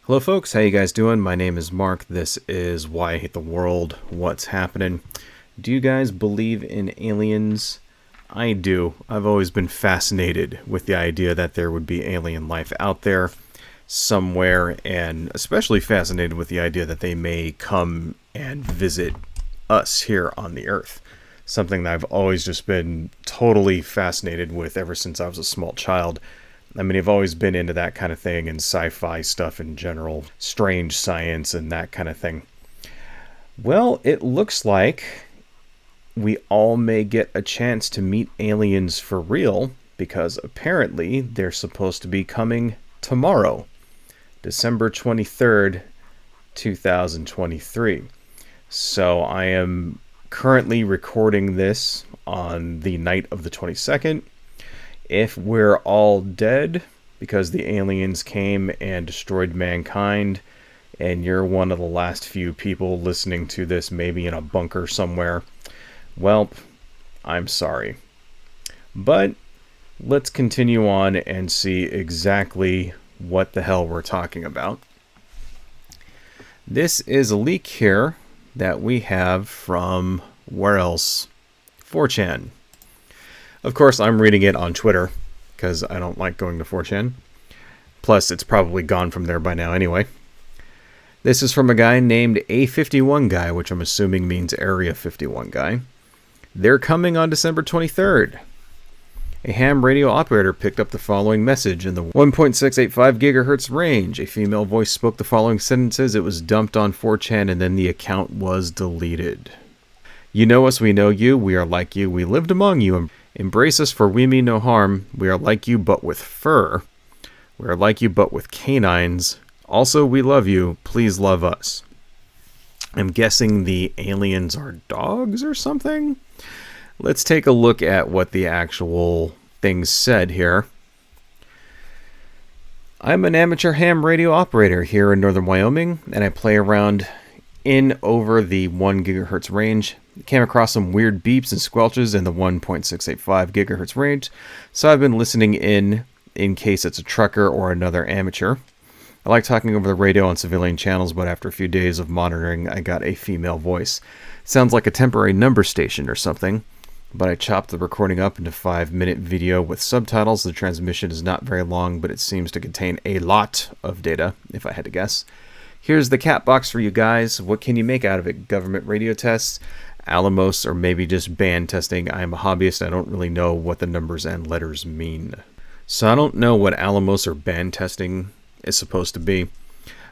Hello folks, how you guys doing? My name is Mark. This is Why I Hate the World. What's happening? Do you guys believe in aliens? I do. I've always been fascinated with the idea that there would be alien life out there somewhere, and especially fascinated with the idea that they may come and visit us here on the Earth. Something that I've always just been totally fascinated with ever since I was a small child. I mean, I've always been into that kind of thing and sci-fi stuff in general, strange science and that kind of thing. Well, it looks like we all may get a chance to meet aliens for real, because apparently they're supposed to be coming tomorrow, December 23rd, 2023. So I am currently recording this on the night of the 22nd. If we're all dead because the aliens came and destroyed mankind, and you're one of the last few people listening to this, maybe in a bunker somewhere, well, I'm sorry. But let's continue on and see exactly what the hell we're talking about. This is a leak here that we have from, where else? 4chan. Of course, I'm reading it on Twitter, because I don't like going to 4chan. Plus, it's probably gone from there by now anyway. This is from a guy named A51 Guy, which I'm assuming means Area 51 Guy. They're coming on December 23rd. A ham radio operator picked up the following message in the 1.685 gigahertz range. A female voice spoke the following sentences. It was dumped on 4chan, and then the account was deleted. You know us, we know you. We are like you. We lived among you. Embrace us, for we mean no harm. We are like you, but with fur. We are like you, but with canines. Also, we love you. Please love us. I'm guessing the aliens are dogs or something? Let's take a look at what the actual things said here. I'm an amateur ham radio operator here in northern Wyoming, and I play around in over the 1 gigahertz range. Came across some weird beeps and squelches in the 1.685 gigahertz range, so I've been listening in case it's a trucker or another amateur. I like talking over the radio on civilian channels, but after a few days of monitoring, I got a female voice. Sounds like a temporary number station or something, but I chopped the recording up into 5-minute video with subtitles. The transmission is not very long, but it seems to contain a lot of data, if I had to guess. Here's the cat box for you guys. What can you make out of it? Government radio tests, Alamos, or maybe just band testing. I am a hobbyist. I don't really know what the numbers and letters mean. So I don't know what Alamos or band testing is supposed to be.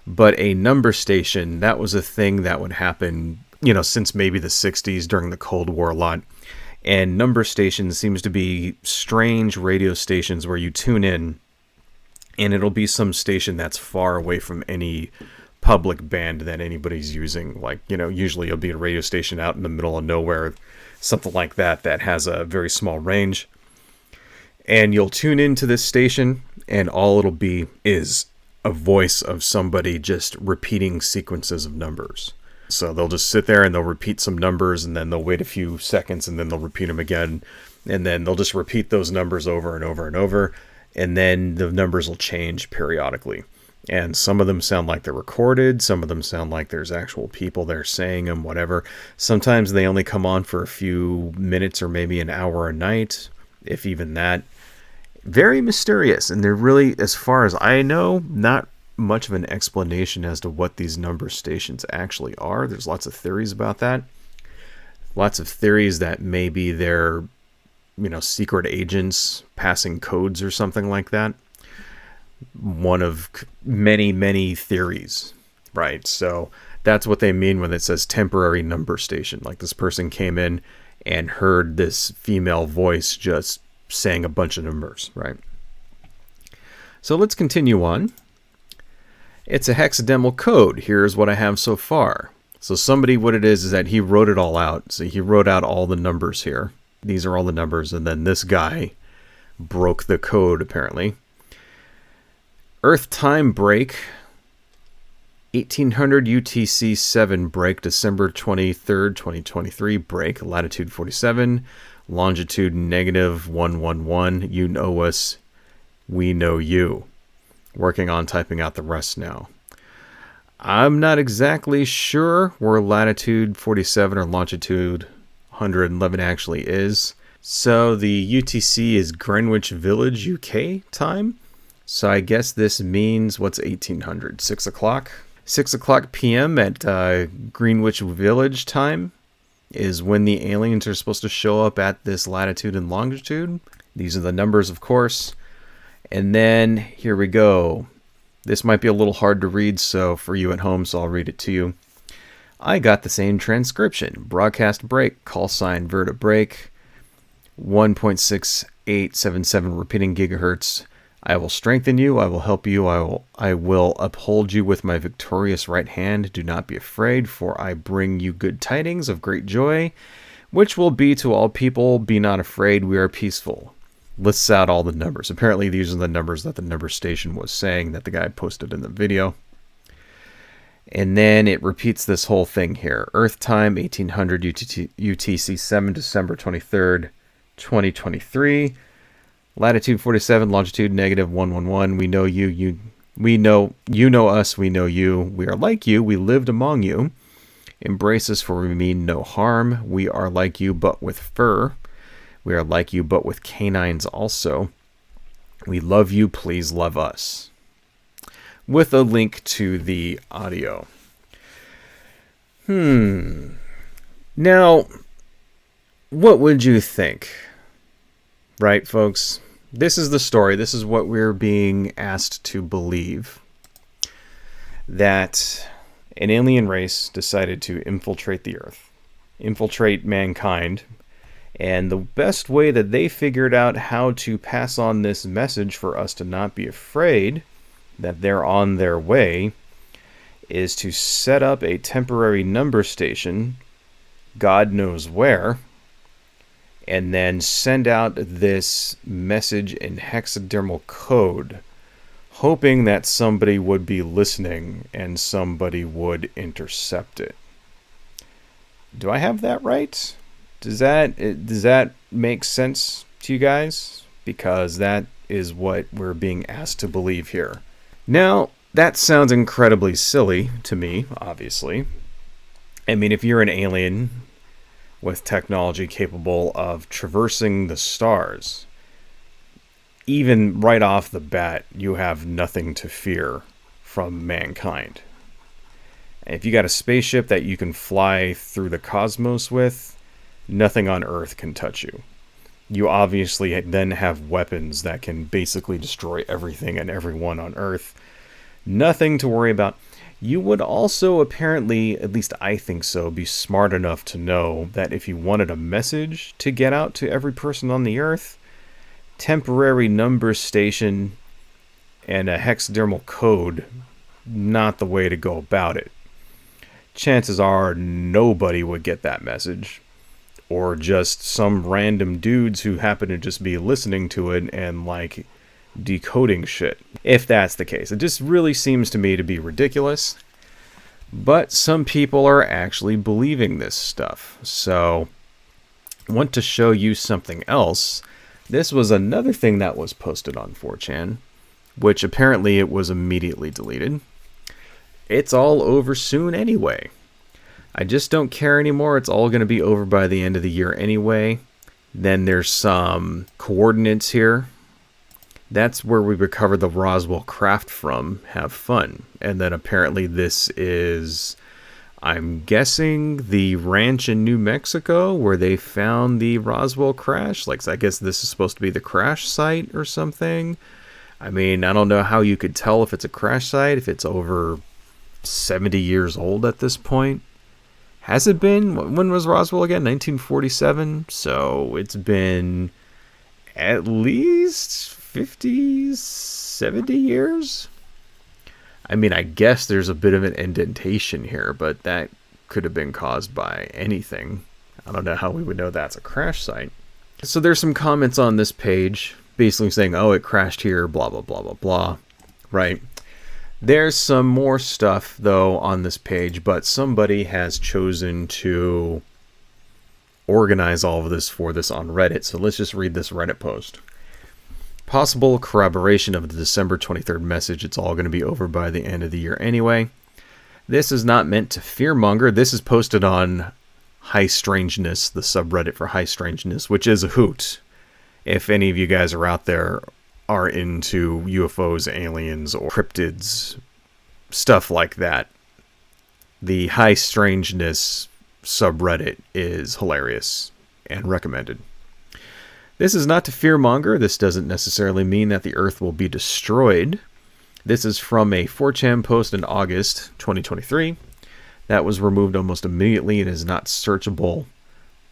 But a number station, that was a thing that would happen, since maybe the 60s during the Cold War a lot. And number stations seems to be strange radio stations where you tune in, and it'll be some station that's far away from any public band that anybody's using. Like, usually it'll be a radio station out in the middle of nowhere, something like that has a very small range. And you'll tune into this station, and all it'll be is a voice of somebody just repeating sequences of numbers. So they'll just sit there and they'll repeat some numbers, and then they'll wait a few seconds, and then they'll repeat them again. And then they'll just repeat those numbers over and over and over. And then the numbers will change periodically. And some of them sound like they're recorded. Some of them sound like there's actual people there saying them, whatever. Sometimes they only come on for a few minutes or maybe an hour a night, if even that. Very mysterious. And they're really, as far as I know, not much of an explanation as to what these number stations actually are. There's lots of theories about that. Lots of theories that maybe they're, secret agents passing codes or something like that. One of many, many theories, right? So that's what they mean when it says temporary number station. Like, this person came in and heard this female voice just saying a bunch of numbers, right? So let's continue on. It's a hexadecimal code. Here's what I have so far. So somebody, what it is that he wrote it all out. So he wrote out all the numbers here. These are all the numbers. And then this guy broke the code, apparently. Earth time break, 1800 UTC 7 break, December 23rd, 2023 break, latitude 47, longitude -111. You know us, we know you. Working on typing out the rest now. I'm not exactly sure where latitude 47 or longitude 111 actually is. So the UTC is Greenwich Village, UK time. So I guess this means, what's 1800? 6 o'clock? 6 o'clock p.m. at Greenwich Village time is when the aliens are supposed to show up at this latitude and longitude. These are the numbers, of course. And then here we go. This might be a little hard to read, so for you at home, so I'll read it to you. I got the same transcription. Broadcast break, call sign Verta break, 1.6877 repeating gigahertz. I will strengthen you, I will help you, I will uphold you with my victorious right hand. Do not be afraid, for I bring you good tidings of great joy, which will be to all people. Be not afraid, we are peaceful. Lists out all the numbers. Apparently these are the numbers that the number station was saying that the guy posted in the video. And then it repeats this whole thing here. Earth time, 1800 UTC 7, December 23rd, 2023. Latitude 47, longitude -111. We know you, we know us, we know you. We are like you, we lived among you. Embrace us, for we mean no harm. We are like you, but with fur. We are like you, but with canines also. We love you, please love us. With a link to the audio. Now, what would you think? Right, folks? This is the story. This is what we're being asked to believe. That an alien race decided to infiltrate the Earth. Infiltrate mankind. And the best way that they figured out how to pass on this message for us to not be afraid that they're on their way is to set up a temporary number station, God knows where, and then send out this message in hexadecimal code, hoping that somebody would be listening and somebody would intercept it. Do I have that right? Does that make sense to you guys? Because that is what we're being asked to believe here. Now, that sounds incredibly silly to me, obviously. I mean, if you're an alien with technology capable of traversing the stars, even right off the bat, you have nothing to fear from mankind. If you got a spaceship that you can fly through the cosmos with, nothing on Earth can touch you. You obviously then have weapons that can basically destroy everything and everyone on Earth. Nothing to worry about. You would also apparently, at least I think so, be smart enough to know that if you wanted a message to get out to every person on the Earth, temporary number station and a hexadecimal code, not the way to go about it. Chances are nobody would get that message. Or just some random dudes who happen to just be listening to it and like decoding shit. If that's the case. It just really seems to me to be ridiculous. But some people are actually believing this stuff. So, I want to show you something else. This was another thing that was posted on 4chan, which apparently it was immediately deleted. It's all over soon anyway. I just don't care anymore. It's all going to be over by the end of the year anyway. Then there's some coordinates here. That's where we recovered the Roswell craft from. Have fun. And then apparently this is, I'm guessing, the ranch in New Mexico where they found the Roswell crash. Like, I guess this is supposed to be the crash site or something. I mean, I don't know how you could tell if it's a crash site, if it's over 70 years old at this point. Has it been? When was Roswell again? 1947? So it's been at least 50, 70 years? I mean, I guess there's a bit of an indentation here, but that could have been caused by anything. I don't know how we would know that's a crash site. So there's some comments on this page basically saying, oh, it crashed here, blah, blah, blah, blah, blah, right? There's some more stuff, though, on this page, but somebody has chosen to organize all of this for this on Reddit. So let's just read this Reddit post. Possible corroboration of the December 23rd message. It's all going to be over by the end of the year anyway. This is not meant to fearmonger. This is posted on High Strangeness, the subreddit for High Strangeness, which is a hoot. If any of you guys are out there are into UFOs, aliens, or cryptids, stuff like that, the High Strangeness subreddit is hilarious and recommended. This is not to fearmonger. This doesn't necessarily mean that the Earth will be destroyed. This is from a 4chan post in August 2023 that was removed almost immediately and is not searchable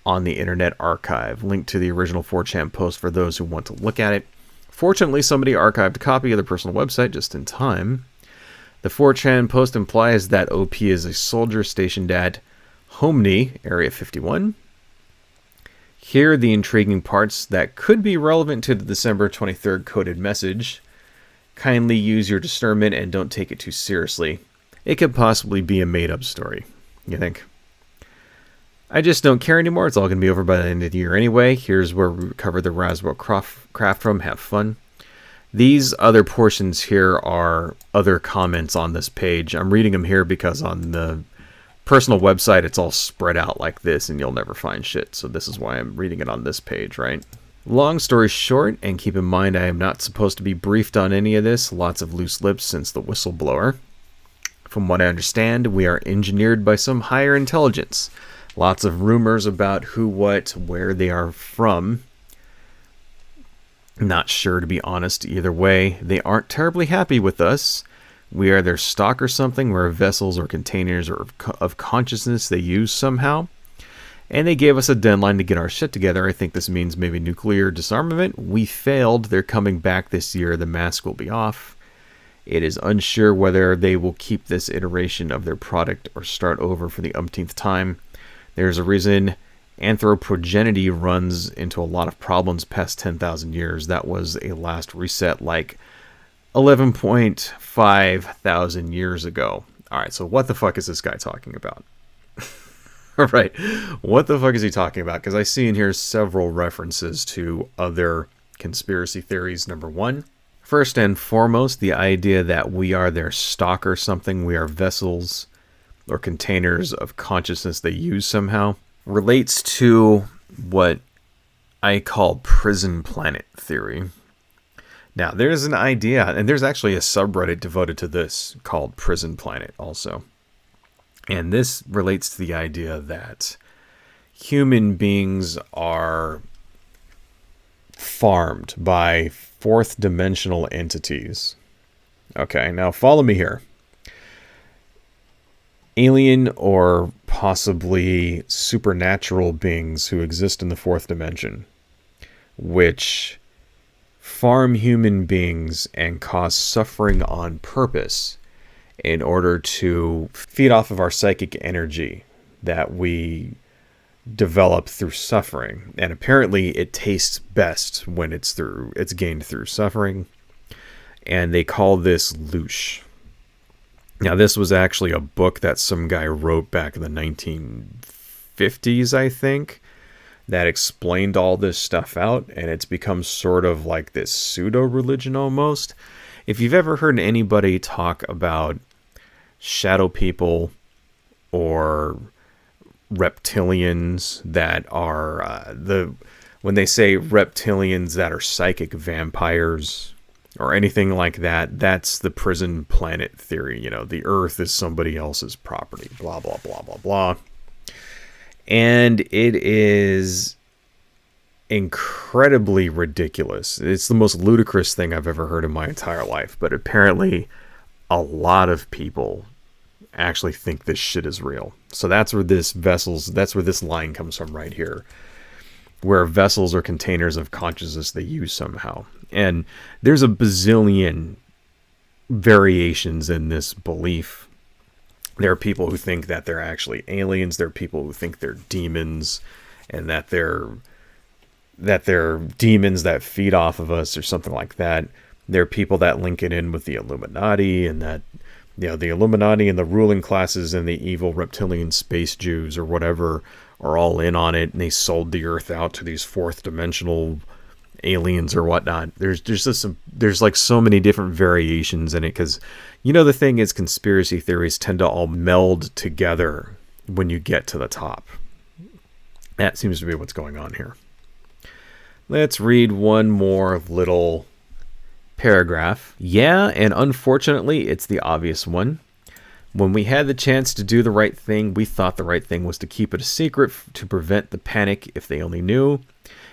on the Internet Archive. Link to the original 4chan post for those who want to look at it. Fortunately, somebody archived a copy of the personal website just in time. The 4chan post implies that OP is a soldier stationed at Homni, Area 51. Here are the intriguing parts that could be relevant to the December 23rd coded message. Kindly use your discernment and don't take it too seriously. It could possibly be a made-up story. You think? I just don't care anymore. It's all going to be over by the end of the year anyway. Here's where we cover the Roswell craft from. Have fun. These other portions here are other comments on this page. I'm reading them here because on the personal website, it's all spread out like this, and you'll never find shit. So this is why I'm reading it on this page, right? Long story short, and keep in mind I am not supposed to be briefed on any of this. Lots of loose lips since the whistleblower. From what I understand, we are engineered by some higher intelligence. Lots of rumors about who, what, where they are from. Not sure, to be honest. Either way, they aren't terribly happy with us. We are their stock or something. We're vessels or containers or of consciousness they use somehow. And they gave us a deadline to get our shit together. I think this means maybe nuclear disarmament. We failed. They're coming back this year. The mask will be off. It is unsure whether they will keep this iteration of their product or start over for the umpteenth time. There's a reason anthropogenity runs into a lot of problems past 10,000 years. That was a last reset like 11.5 thousand years ago. Alright, so what the fuck is this guy talking about? Alright, what the fuck is he talking about? Because I see in here several references to other conspiracy theories. Number one, first and foremost, the idea that we are their stock or something. We are vessels or containers of consciousness they use somehow. Relates to what I call prison planet theory. Now, there's an idea, and there's actually a subreddit devoted to this called Prison Planet also. And this relates to the idea that human beings are farmed by fourth dimensional entities. Okay, now follow me here. Alien or possibly supernatural beings who exist in the fourth dimension, which farm human beings and cause suffering on purpose in order to feed off of our psychic energy that we develop through suffering. And apparently it tastes best when it's gained through suffering. And they call this loosh. Now, this was actually a book that some guy wrote back in the 1950s, I think, that explained all this stuff out, and it's become sort of like this pseudo-religion almost. If you've ever heard anybody talk about shadow people or reptilians that are when they say reptilians that are psychic vampires or anything like that, that's the prison planet theory. You know, the Earth is somebody else's property, blah, blah, blah, blah, blah. And it is incredibly ridiculous. It's the most ludicrous thing I've ever heard in my entire life. But apparently a lot of people actually think this shit is real. So that's where this line comes from right here. Where vessels or containers of consciousness they use somehow. And there's a bazillion variations in this belief. There are people who think that they're actually aliens. There are people who think they're demons, and that they're demons that feed off of us or something like that. There are people that link it in with the Illuminati, and that, you know, the Illuminati and the ruling classes and the evil reptilian space Jews or whatever are all in on it, and they sold the Earth out to these fourth dimensional aliens or whatnot. There's just there's like so many different variations in it, because the thing is, conspiracy theories tend to all meld together when you get to the top. That seems to be what's going on here. Let's read one more little paragraph. Yeah, and unfortunately, it's the obvious one. When we had the chance to do the right thing, we thought the right thing was to keep it a secret to prevent the panic if they only knew.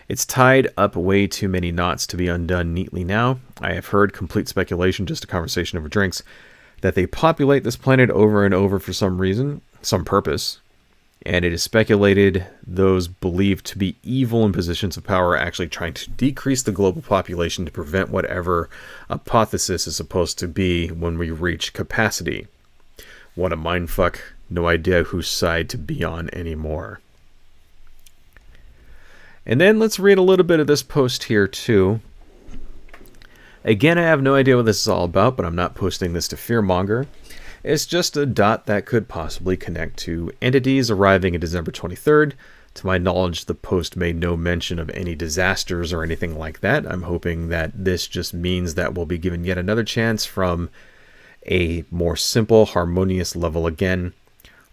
It's tied up way too many knots to be undone neatly now. I have heard, complete speculation, just a conversation over drinks, that they populate this planet over and over for some reason, some purpose. And it is speculated those believed to be evil in positions of power are actually trying to decrease the global population to prevent whatever hypothesis is supposed to be when we reach capacity. What a mindfuck. No idea whose side to be on anymore. And then let's read a little bit of this post here too. Again, I have no idea what this is all about, but I'm not posting this to fearmonger. It's just a dot that could possibly connect to entities arriving on December 23rd. To my knowledge, the post made no mention of any disasters or anything like that. I'm hoping that this just means that we'll be given yet another chance from a more simple, harmonious level again.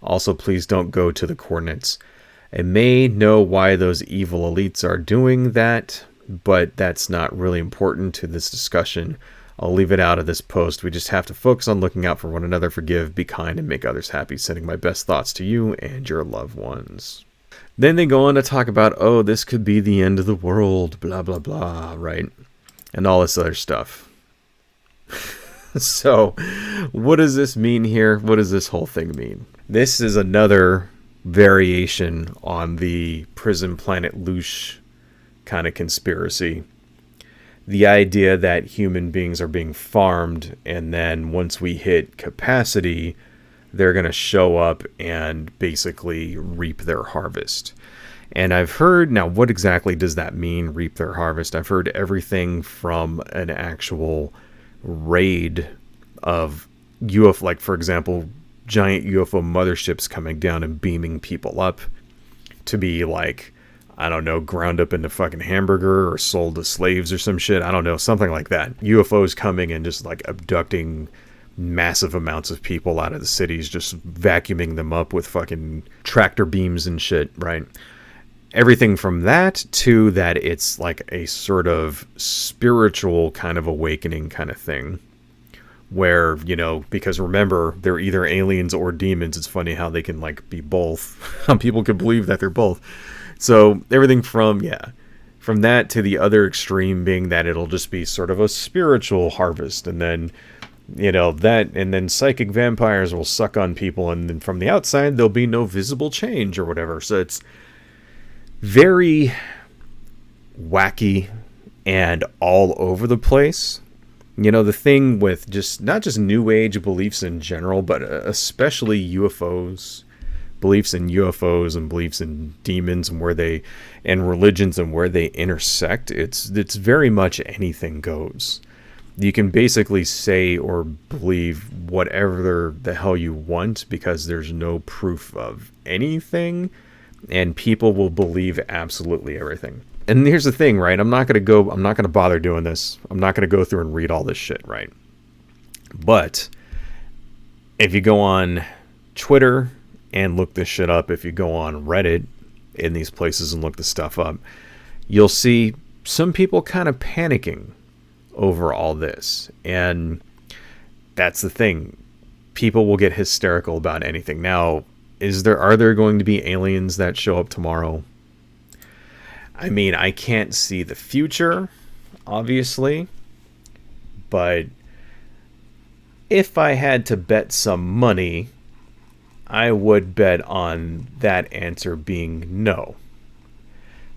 Also, please don't go to the coordinates. I may know why those evil elites are doing that, but that's not really important to this discussion. I'll leave it out of this post. We just have to focus on looking out for one another, forgive, be kind, and make others happy. Sending my best thoughts to you and your loved ones. Then they go on to talk about, oh, this could be the end of the world, blah, blah, blah, right? And all this other stuff. So, what does this mean here? What does this whole thing mean? This is another variation on the Prison Planet Louche kind of conspiracy. The idea that human beings are being farmed, and then once we hit capacity, they're going to show up and basically reap their harvest. And I've heard, now what exactly does that mean, reap their harvest? I've heard everything from an actual raid of UFO, like for example, giant UFO motherships coming down and beaming people up, to be like, I don't know, ground up into fucking hamburger or sold to slaves or some shit. I don't know, something like that. UFOs coming and just like abducting massive amounts of people out of the cities, just vacuuming them up with fucking tractor beams and shit, right? Everything from that to that it's like a sort of spiritual kind of awakening kind of thing. Where, because remember, they're either aliens or demons. It's funny how they can like be both. People can believe that they're both. So everything from that to the other extreme being that it'll just be sort of a spiritual harvest. And then, that, and then psychic vampires will suck on people. And then from the outside, there'll be no visible change or whatever. So it's very wacky and all over the place. The thing with just not just New Age beliefs in general, but especially UFOs, beliefs in UFOs and beliefs in demons and religions and where they intersect. It's very much anything goes. You can basically say or believe whatever the hell you want because there's no proof of anything, and people will believe absolutely everything. And here's the thing, right? I'm not going to bother doing this. I'm not going to go through and read all this shit, right? But if you go on Twitter and look this shit up, if you go on Reddit in these places and look this stuff up, you'll see some people kind of panicking over all this. And that's the thing. People will get hysterical about anything. Now, are there going to be aliens that show up tomorrow? I mean, I can't see the future, obviously, but if I had to bet some money, I would bet on that answer being no.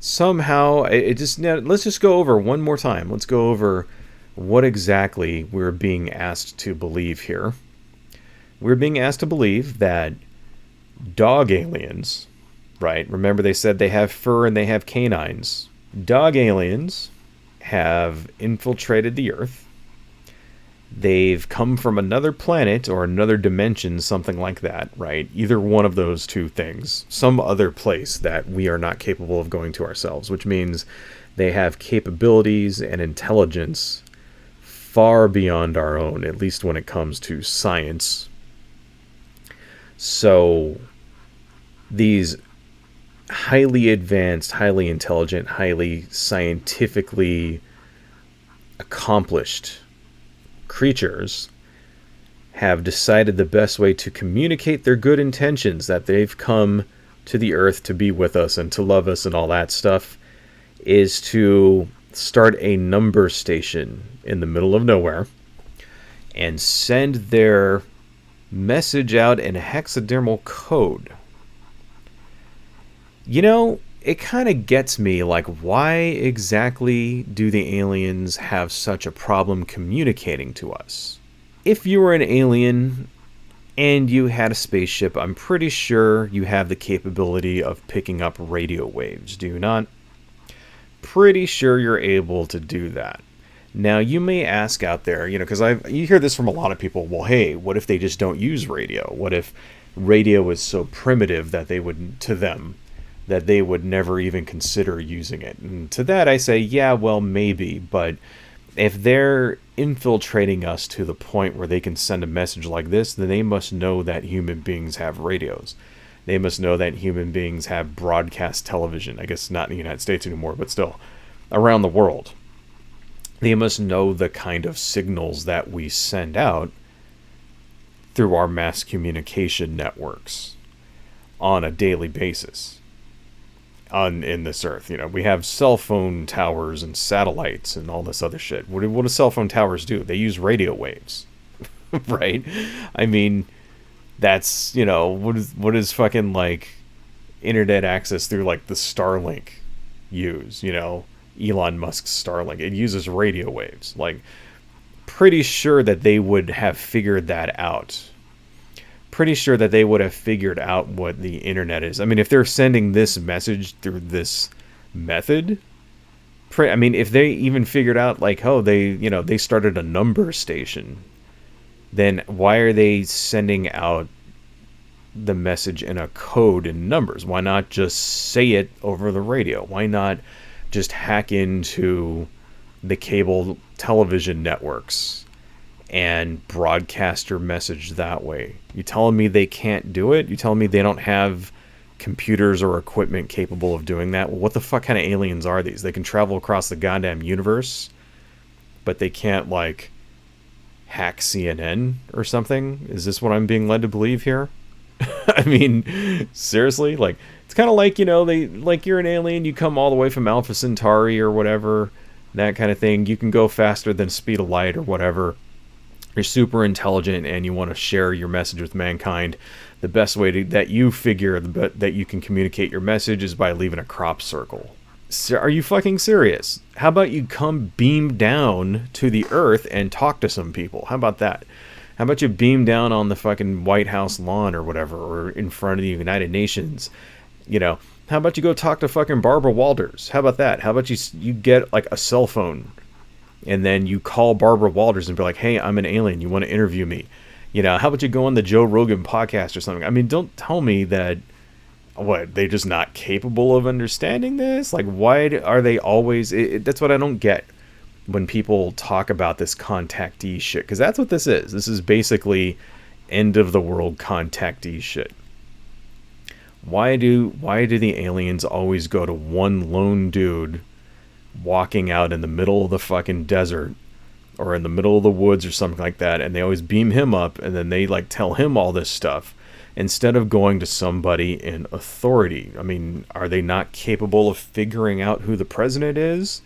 Somehow, let's just go over one more time. Let's go over what exactly we're being asked to believe here. We're being asked to believe that dog aliens, right? Remember they said they have fur and they have canines. Dog aliens have infiltrated the Earth. They've come from another planet or another dimension, something like that, right? Either one of those two things. Some other place that we are not capable of going to ourselves, which means They have capabilities and intelligence far beyond our own, at least when it comes to science. So these highly advanced, highly intelligent, highly scientifically accomplished creatures have decided the best way to communicate their good intentions, that they've come to the earth to be with us and to love us and all that stuff, is to start a number station in the middle of nowhere and send their message out in a hexadecimal code. You know, it kind of gets me, like, why exactly do the aliens have such a problem communicating to us? If you were an alien and you had a spaceship, I'm pretty sure you have the capability of picking up radio waves, do you not? Pretty sure you're able to do that. Now, you may ask out there, because you hear this from a lot of people, well, hey, what if they just don't use radio? What if radio is so primitive that they would never even consider using it? And to that I say, yeah, well, maybe, but if they're infiltrating us to the point where they can send a message like this, then they must know that human beings have radios. They must know that human beings have broadcast television. I guess not in the United States anymore, but still around the world. They must know the kind of signals that we send out through our mass communication networks on a daily basis in this earth. We have cell phone towers and satellites and all this other shit. What do cell phone towers do? They use radio waves, right? I mean, that's, what is fucking, like, internet access through, like, the Starlink use, Elon Musk's Starlink. It uses radio waves. Like, pretty sure that they would have figured that out. Pretty sure that they would have figured out what the internet is. I mean, if they're sending this message through this method, if they even figured out, like, oh, they started a number station, then why are they sending out the message in a code in numbers? Why not just say it over the radio? Why not just hack into the cable television networks and broadcast your message that way? You telling me they can't do it? You telling me they don't have computers or equipment capable of doing that? Well, what the fuck kind of aliens are these? They can travel across the goddamn universe, but they can't, like, hack CNN or something? Is this what I'm being led to believe here? I mean, seriously? Like, it's kind of like, you're an alien, you come all the way from Alpha Centauri or whatever, that kind of thing. You can go faster than speed of light or whatever. You're super intelligent and you want to share your message with mankind. The best way that you figure that you can communicate your message is by leaving a crop circle. Are you fucking serious? How about you come beam down to the earth and talk to some people? How about that? How about you beam down on the fucking White House lawn or whatever, or in front of the United Nations? How about you go talk to fucking Barbara Walters? How about that? How about you get, like, a cell phone and then you call Barbara Walters and be like, hey, I'm an alien, you want to interview me? How about you go on the Joe Rogan podcast or something? I mean, don't tell me that, they're just not capable of understanding this? Like, why are they always... that's what I don't get when people talk about this contactee shit, because that's what this is. This is basically end of the world contactee shit. Why do the aliens always go to one lone dude walking out in the middle of the fucking desert or in the middle of the woods or something like that, and they always beam him up and then they, like, tell him all this stuff instead of going to somebody in authority? I mean, are they not capable of figuring out who the president is,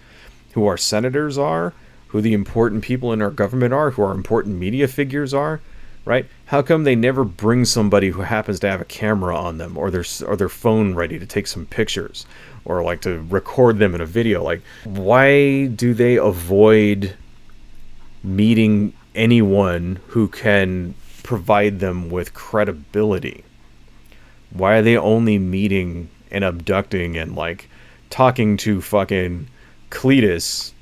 who our senators are, who the important people in our government are, who our important media figures are? Right? How come they never bring somebody who happens to have a camera on them or their phone ready to take some pictures or, like, to record them in a video? Like, why do they avoid meeting anyone who can provide them with credibility? Why are they only meeting and abducting and, like, talking to fucking Cletus,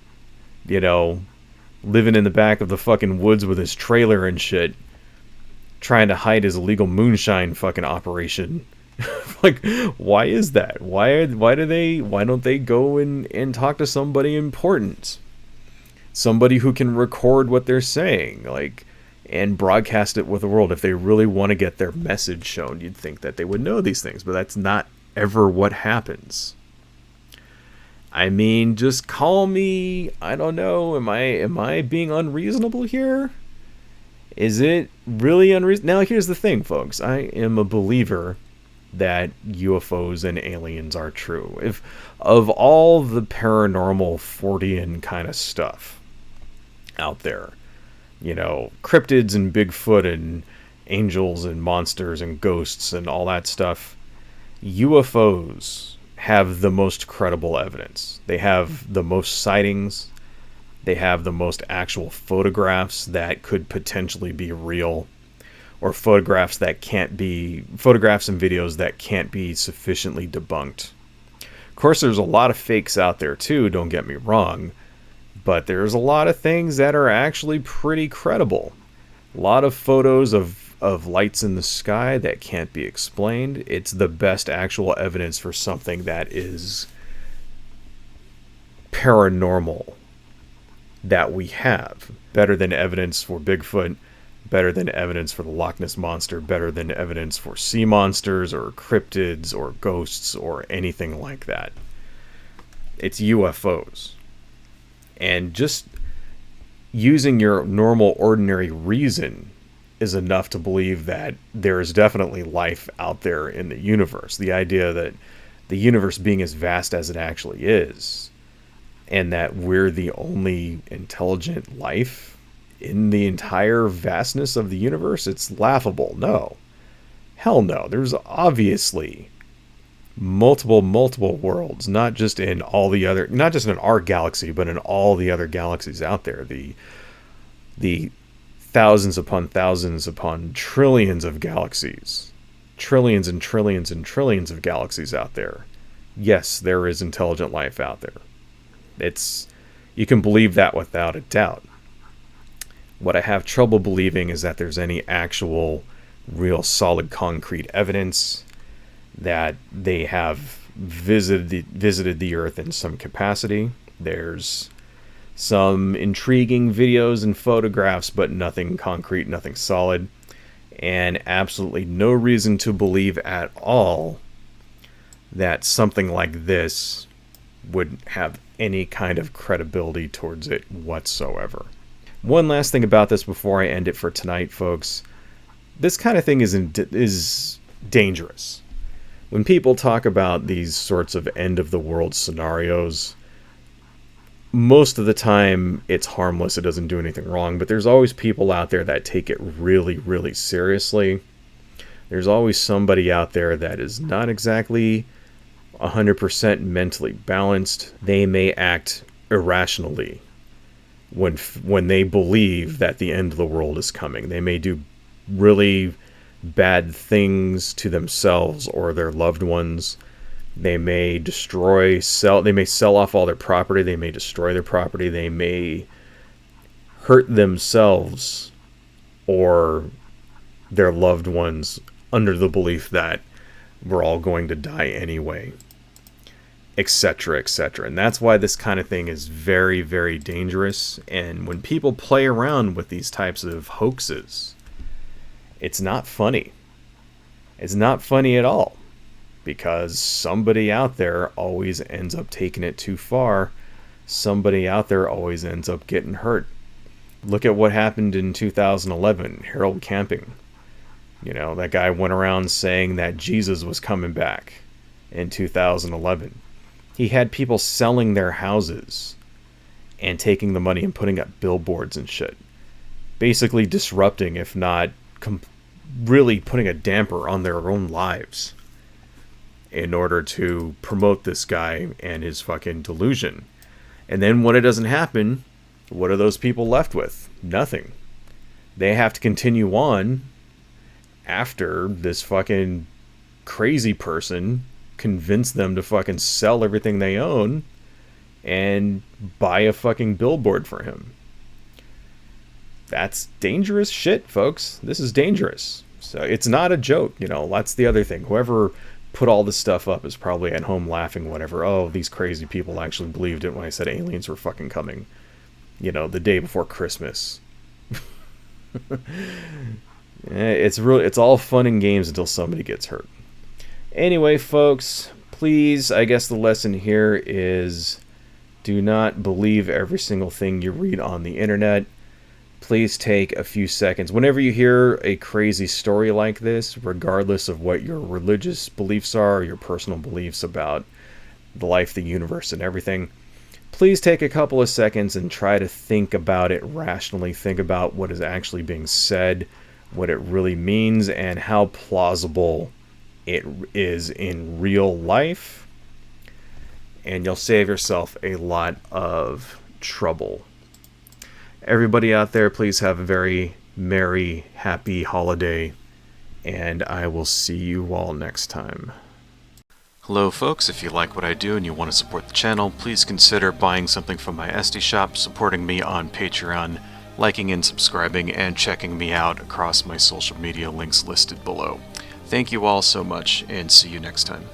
living in the back of the fucking woods with his trailer and shit, trying to hide his illegal moonshine fucking operation Like, why is that? Why don't they go and talk to somebody important? Somebody who can record what they're saying, like, and broadcast it with the world. If they really want to get their message shown, you'd think that they would know these things, but that's not ever what happens. I mean, just call me, I don't know, am I being unreasonable here? Is it really unreasonable? Now, here's the thing, folks. I am a believer that UFOs and aliens are true. If of all the paranormal Fortean kind of stuff out there, you know, cryptids and Bigfoot and angels and monsters and ghosts and all that stuff, UFOs have the most credible evidence. They have the most sightings. They have the most actual photographs that could potentially be real, or photographs and videos that can't be sufficiently debunked. Of course, there's a lot of fakes out there too, don't get me wrong, but there's a lot of things that are actually pretty credible. A lot of photos of lights in the sky that can't be explained. It's the best actual evidence for something that is paranormal that we have. Better than evidence for Bigfoot, better than evidence for the Loch Ness Monster, better than evidence for sea monsters or cryptids or ghosts or anything like that. It's UFOs. And just using your normal, ordinary reason is enough to believe that there is definitely life out there in the universe. The idea that the universe being as vast as it actually is, and that we're the only intelligent life in the entire vastness of the universe, it's laughable. No. Hell no. There's obviously multiple worlds, not just in our galaxy, but in all the other galaxies out there. The thousands upon trillions of galaxies. Trillions and trillions and trillions of galaxies out there. Yes, there is intelligent life out there. You can believe that without a doubt. What I have trouble believing is that there's any actual, real, solid, concrete evidence that they have visited the Earth in some capacity. There's some intriguing videos and photographs, but nothing concrete, nothing solid, and absolutely no reason to believe at all that something like this would have any kind of credibility towards it whatsoever. One last thing about this before I end it for tonight, folks. This kind of thing is dangerous. When people talk about these sorts of end-of-the-world scenarios, most of the time it's harmless, it doesn't do anything wrong, but there's always people out there that take it really, really seriously. There's always somebody out there that is not exactly 100% mentally balanced. They may act irrationally when they believe that the end of the world is coming. They may do really bad things to themselves or their loved ones. They may they may sell off all their property. They may destroy their property. They may hurt themselves or their loved ones under the belief that we're all going to die anyway, etc., etc. And that's why this kind of thing is very, very dangerous. And when people play around with these types of hoaxes, it's not funny. It's not funny at all, because somebody out there always ends up taking it too far. Somebody out there always ends up getting hurt. Look at what happened in 2011, Harold Camping. You know, that guy went around saying that Jesus was coming back in 2011. He had people selling their houses and taking the money and putting up billboards and shit. Basically disrupting, if not really putting a damper on their own lives in order to promote this guy and his fucking delusion. And then when it doesn't happen, what are those people left with? Nothing. They have to continue on after this fucking crazy person convinced them to fucking sell everything they own and buy a fucking billboard for him. That's dangerous shit, folks. This is dangerous. So it's not a joke, you know. That's the other thing. Whoever put all this stuff up is probably at home laughing whatever. Oh, these crazy people actually believed it when I said aliens were fucking coming. You know, the day before Christmas. It's all fun and games until somebody gets hurt. Anyway, folks, please, I guess the lesson here is do not believe every single thing you read on the internet. Please take a few seconds. Whenever you hear a crazy story like this, regardless of what your religious beliefs are, or your personal beliefs about the life, the universe, and everything, please take a couple of seconds and try to think about it rationally. Think about what is actually being said, what it really means, and how plausible it is in real life. And you'll save yourself a lot of trouble. Everybody out there, please have a very merry, happy holiday, and I will see you all next time. Hello folks, if you like what I do and you want to support the channel, please consider buying something from my Etsy shop, supporting me on Patreon, liking and subscribing, and checking me out across my social media links listed below. Thank you all so much, and see you next time.